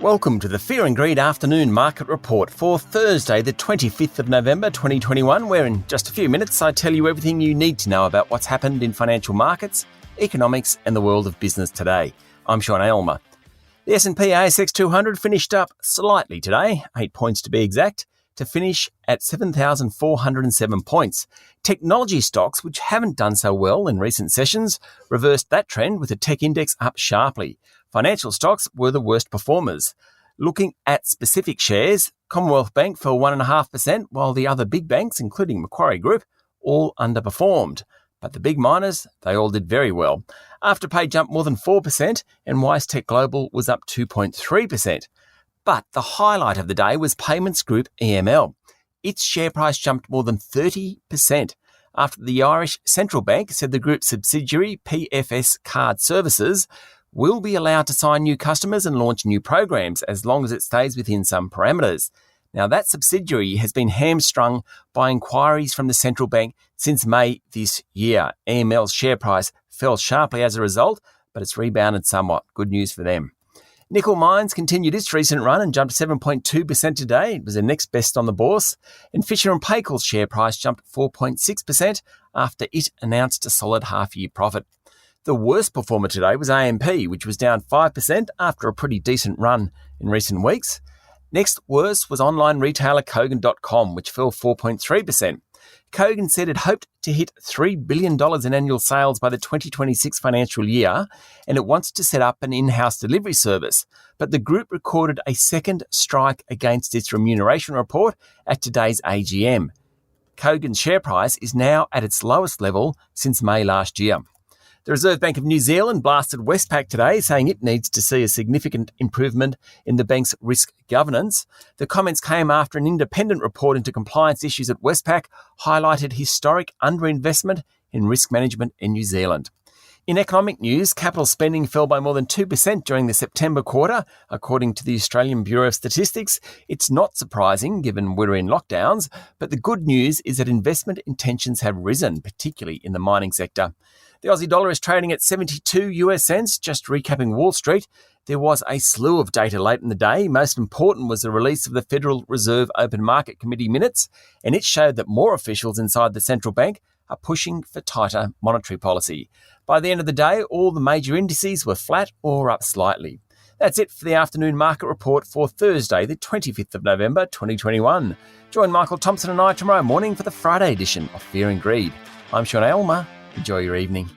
Welcome to the Fear and Greed Afternoon Market Report for Thursday, the 25th of November 2021, where in just a few minutes I tell you everything you need to know about what's happened in financial markets, economics and the world of business today. I'm Sean Aylmer. The S&P ASX 200 finished up slightly today, 8 points to be exact, to finish at 7,407 points. Technology stocks, which haven't done so well in recent sessions, reversed that trend with the tech index up sharply. Financial stocks were the worst performers. Looking at specific shares, Commonwealth Bank fell 1.5%, while the other big banks, including Macquarie Group, all underperformed. But the big miners, they all did very well. Afterpay jumped more than 4%, and WiseTech Global was up 2.3%. But the highlight of the day was Payments Group EML. Its share price jumped more than 30% after the Irish Central Bank said the group's subsidiary PFS Card Services will be allowed to sign new customers and launch new programs as long as it stays within some parameters. Now, that subsidiary has been hamstrung by inquiries from the central bank since May this year. EML's share price fell sharply as a result, but it's rebounded somewhat. Good news for them. Nickel Mines continued its recent run and jumped 7.2% today. It was the next best on the bourse. And Fisher & Paykel's share price jumped 4.6% after it announced a solid half-year profit. The worst performer today was AMP, which was down 5% after a pretty decent run in recent weeks. Next worst was online retailer Kogan.com, which fell 4.3%. Kogan said it hoped to hit $3 billion in annual sales by the 2026 financial year, and it wants to set up an in-house delivery service. But the group recorded a second strike against its remuneration report at today's AGM. Kogan's share price is now at its lowest level since May last year. The Reserve Bank of New Zealand blasted Westpac today, saying it needs to see a significant improvement in the bank's risk governance. The comments came after an independent report into compliance issues at Westpac highlighted historic underinvestment in risk management in New Zealand. In economic news, capital spending fell by more than 2% during the September quarter, according to the Australian Bureau of Statistics. It's not surprising, given we're in lockdowns, but the good news is that investment intentions have risen, particularly in the mining sector. The Aussie dollar is trading at 72 US cents. Just recapping Wall Street, there was a slew of data late in the day. Most important was the release of the Federal Reserve Open Market Committee minutes, and it showed that more officials inside the central bank are pushing for tighter monetary policy. By the end of the day, all the major indices were flat or up slightly. That's it for the afternoon market report for Thursday, the 25th of November 2021. Join Michael Thompson and I tomorrow morning for the Friday edition of Fear and Greed. I'm Sean Aylmer. Enjoy your evening.